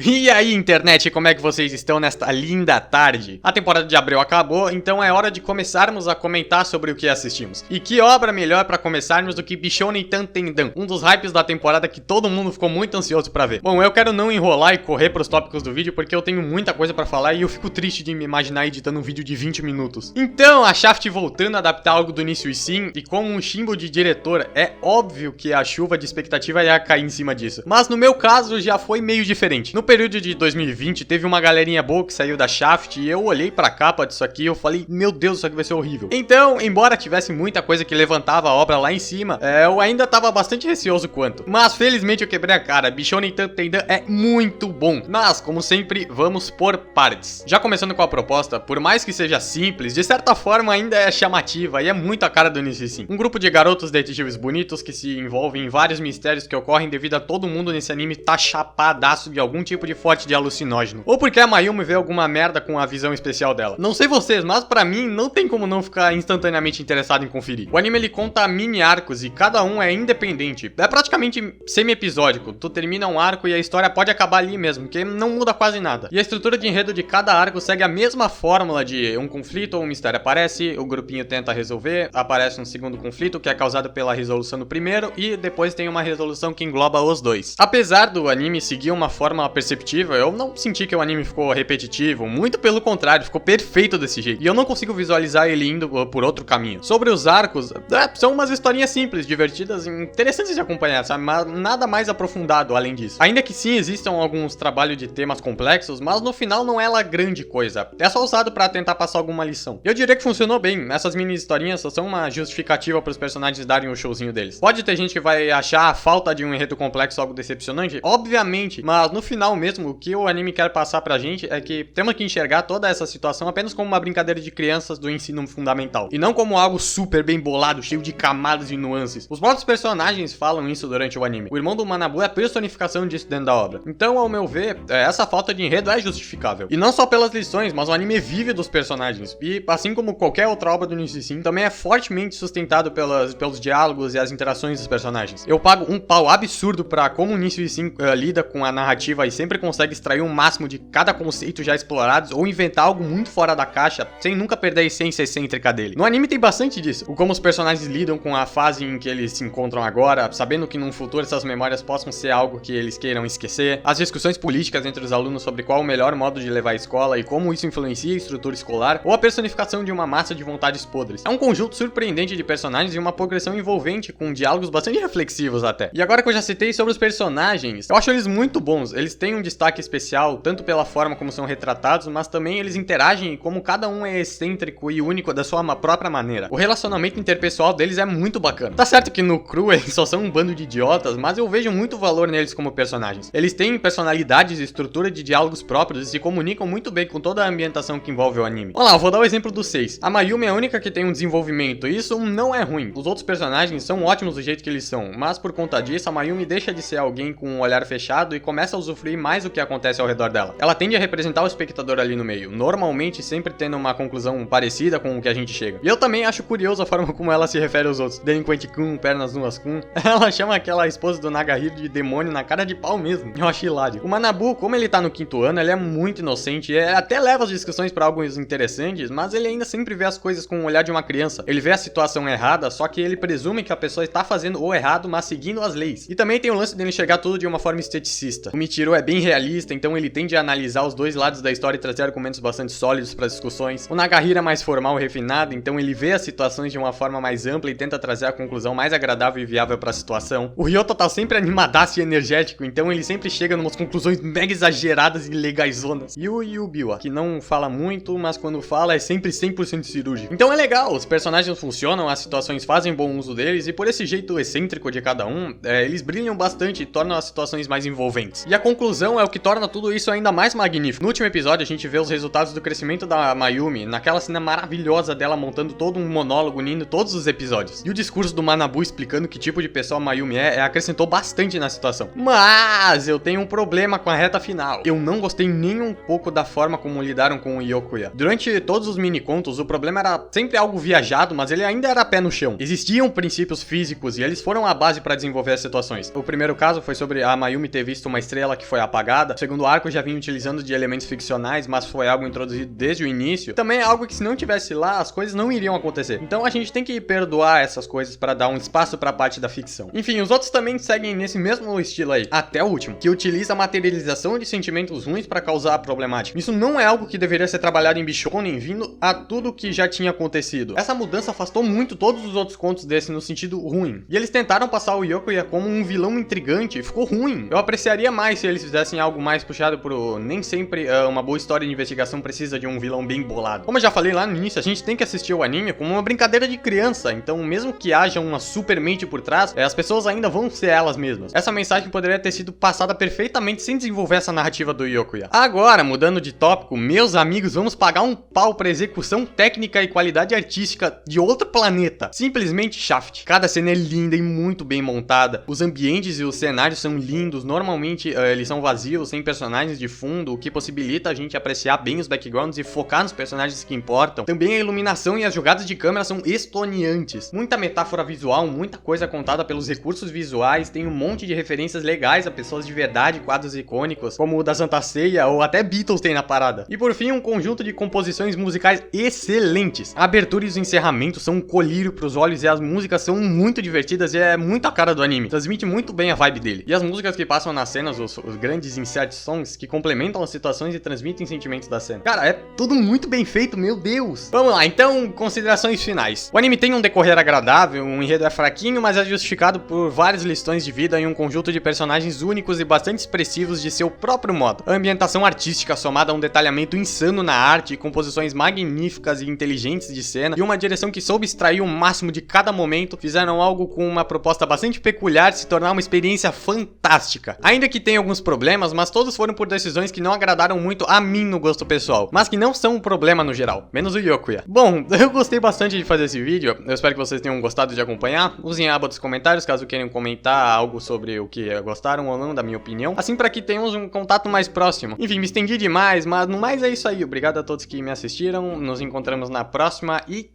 E aí, internet, como é que vocês estão nesta linda tarde? A temporada de abril acabou, então é hora de começarmos a comentar sobre o que assistimos. E que obra melhor pra começarmos do que Bishounen Tantendan, um dos hypes da temporada que todo mundo ficou muito ansioso pra ver. Bom, eu quero não enrolar e correr pros tópicos do vídeo porque eu tenho muita coisa pra falar e eu fico triste de me imaginar editando um vídeo de 20 minutos. Então, a Shaft voltando a adaptar algo do início e sim, e como um Shimbo de diretor, é óbvio que a chuva de expectativa ia cair em cima disso. Mas no meu caso já foi meio diferente. No período de 2020, teve uma galerinha boa que saiu da Shaft e eu olhei pra capa disso aqui e eu falei, meu Deus, isso aqui vai ser horrível. Então, embora tivesse muita coisa que levantava a obra lá em cima, eu ainda tava bastante receoso quanto. Mas felizmente eu quebrei a cara, Bishounen Tantendan é muito bom. Mas, como sempre, vamos por partes. Já começando com a proposta, por mais que seja simples, de certa forma ainda é chamativa e é muito a cara do Nissin. Um grupo de garotos detetives bonitos que se envolvem em vários mistérios que ocorrem devido a todo mundo nesse anime tá chapadaço de algum tipo de forte de alucinógeno. Ou porque a Mayumi vê alguma merda com a visão especial dela. Não sei vocês, mas pra mim não tem como não ficar instantaneamente interessado em conferir. O anime ele conta mini arcos e cada um é independente. É praticamente semi-episódico. Tu termina um arco e a história pode acabar ali mesmo, que não muda quase nada. E a estrutura de enredo de cada arco segue a mesma fórmula de um conflito ou um mistério aparece, o grupinho tenta resolver, aparece um segundo conflito que é causado pela resolução do primeiro e depois tem uma resolução que engloba os dois. Apesar do anime seguir uma forma perceptível, eu não senti que o anime ficou repetitivo, muito pelo contrário, ficou perfeito desse jeito. E eu não consigo visualizar ele indo por outro caminho. Sobre os arcos, são umas historinhas simples, divertidas e interessantes de acompanhar, sabe? Mas nada mais aprofundado além disso. Ainda que sim, existam alguns trabalhos de temas complexos, mas no final não é lá grande coisa. É só usado pra tentar passar alguma lição. Eu diria que funcionou bem. Essas mini historinhas só são uma justificativa pros personagens darem o showzinho deles. Pode ter gente que vai achar a falta de um enredo complexo algo decepcionante, obviamente, mas no final mesmo, o que o anime quer passar pra gente é que temos que enxergar toda essa situação apenas como uma brincadeira de crianças do ensino fundamental, e não como algo super bem bolado, cheio de camadas e nuances. Os próprios personagens falam isso durante o anime. O irmão do Manabu é a personificação disso dentro da obra. Então, ao meu ver, essa falta de enredo é justificável. E não só pelas lições, mas o anime vive dos personagens. E, assim como qualquer outra obra do Nissin, também é fortemente sustentado pelos diálogos e as interações dos personagens. Eu pago um pau absurdo pra como o Nissin lida com a narrativa e sempre consegue extrair o máximo de cada conceito já explorados ou inventar algo muito fora da caixa, sem nunca perder a essência excêntrica dele. No anime tem bastante disso. O como os personagens lidam com a fase em que eles se encontram agora, sabendo que num futuro essas memórias possam ser algo que eles queiram esquecer. As discussões políticas entre os alunos sobre qual o melhor modo de levar a escola e como isso influencia a estrutura escolar, ou a personificação de uma massa de vontades podres. É um conjunto surpreendente de personagens e uma progressão envolvente, com diálogos bastante reflexivos até. E agora que eu já citei sobre os personagens, eu acho eles muito bons. Eles têm um destaque especial, tanto pela forma como são retratados, mas também eles interagem como cada um é excêntrico e único da sua própria maneira. O relacionamento interpessoal deles é muito bacana. Tá certo que no cru eles só são um bando de idiotas, mas eu vejo muito valor neles como personagens. Eles têm personalidades e estrutura de diálogos próprios e se comunicam muito bem com toda a ambientação que envolve o anime. Olha lá, eu vou dar o exemplo dos 6. A Mayumi é a única que tem um desenvolvimento e isso não é ruim. Os outros personagens são ótimos do jeito que eles são, mas por conta disso a Mayumi deixa de ser alguém com um olhar fechado e começa a usufruir mais do que acontece ao redor dela. Ela tende a representar o espectador ali no meio, normalmente sempre tendo uma conclusão parecida com o que a gente chega. E eu também acho curioso a forma como ela se refere aos outros. Delinquente Kun, pernas nuas Kun. Ela chama aquela esposa do Nagahiro de demônio na cara de pau mesmo. Eu acho hilário. O Manabu, como ele tá no 5º ano, ele é muito inocente e até leva as discussões pra algo interessantes, mas ele ainda sempre vê as coisas com o olhar de uma criança. Ele vê a situação errada, só que ele presume que a pessoa está fazendo o errado, mas seguindo as leis. E também tem o lance dele enxergar tudo de uma forma esteticista. O Michiru é bem realista, então ele tende a analisar os dois lados da história e trazer argumentos bastante sólidos para as discussões. O Nagahiro é mais formal e refinado, então ele vê as situações de uma forma mais ampla e tenta trazer a conclusão mais agradável e viável para a situação. O Ryota tá sempre animadaço e energético, então ele sempre chega numas conclusões mega exageradas e legaizonas. E o Yubiwa, que não fala muito, mas quando fala é sempre 100% cirúrgico. Então é legal, os personagens funcionam, as situações fazem bom uso deles e por esse jeito excêntrico de cada um, eles brilham bastante e tornam as situações mais envolventes. E a conclusão é o que torna tudo isso ainda mais magnífico. No último episódio a gente vê os resultados do crescimento da Mayumi, naquela cena maravilhosa dela montando todo um monólogo unindo todos os episódios. E o discurso do Manabu explicando que tipo de pessoa a Mayumi acrescentou bastante na situação. Mas eu tenho um problema com a reta final. Eu não gostei nem um pouco da forma como lidaram com o Yokuya. Durante todos os mini contos, o problema era sempre algo viajado, mas ele ainda era pé no chão. Existiam princípios físicos e eles foram a base para desenvolver as situações. O primeiro caso foi sobre a Mayumi ter visto uma estrela que foi a apagada. O segundo arco já vinha utilizando de elementos ficcionais, mas foi algo introduzido desde o início. Também é algo que se não tivesse lá, as coisas não iriam acontecer. Então a gente tem que perdoar essas coisas para dar um espaço para a parte da ficção. Enfim, os outros também seguem nesse mesmo estilo aí, até o último, que utiliza a materialização de sentimentos ruins para causar a problemática. Isso não é algo que deveria ser trabalhado em Bishonen, vindo a tudo que já tinha acontecido. Essa mudança afastou muito todos os outros contos desse no sentido ruim. E eles tentaram passar o Yokuya como um vilão intrigante, e ficou ruim. Eu apreciaria mais se eles fizessem algo mais puxado pro nem sempre uma boa história de investigação precisa de um vilão bem bolado. Como eu já falei lá no início, a gente tem que assistir o anime como uma brincadeira de criança, então mesmo que haja uma super mente por trás, as pessoas ainda vão ser elas mesmas. Essa mensagem poderia ter sido passada perfeitamente sem desenvolver essa narrativa do Yokuya. Agora, mudando de tópico, meus amigos, vamos pagar um pau pra execução técnica e qualidade artística de outro planeta. Simplesmente Shaft. Cada cena é linda e muito bem montada. Os ambientes e os cenários são lindos. Normalmente eles são vazios, sem personagens de fundo, o que possibilita a gente apreciar bem os backgrounds e focar nos personagens que importam. Também a iluminação e as jogadas de câmera são estonteantes. Muita metáfora visual, muita coisa contada pelos recursos visuais, tem um monte de referências legais a pessoas de verdade, quadros icônicos, como o da Santa Ceia ou até Beatles tem na parada. E por fim, um conjunto de composições musicais excelentes. A abertura e os encerramentos são um colírio pros olhos e as músicas são muito divertidas e é muito a cara do anime. Transmite muito bem a vibe dele. E as músicas que passam nas cenas, os grandes insert songs, que complementam as situações e transmitem sentimentos da cena. Cara, é tudo muito bem feito, meu Deus. Vamos lá, então, considerações finais. O anime tem um decorrer agradável, um enredo é fraquinho, mas é justificado por várias lições de vida e um conjunto de personagens únicos e bastante expressivos de seu próprio modo. A ambientação artística somada a um detalhamento insano na arte, composições magníficas e inteligentes de cena e uma direção que soube extrair o máximo de cada momento, fizeram algo com uma proposta bastante peculiar de se tornar uma experiência fantástica. Ainda que tenha alguns problemas, mas todos foram por decisões que não agradaram muito a mim no gosto pessoal, mas que não são um problema no geral, menos o Yokuya. Bom, eu gostei bastante de fazer esse vídeo, eu espero que vocês tenham gostado de acompanhar. Usem a aba dos comentários caso queiram comentar algo sobre o que gostaram ou não da minha opinião, assim para que tenhamos um contato mais próximo. Enfim, me estendi demais, mas no mais é isso aí. Obrigado a todos que me assistiram, nos encontramos na próxima e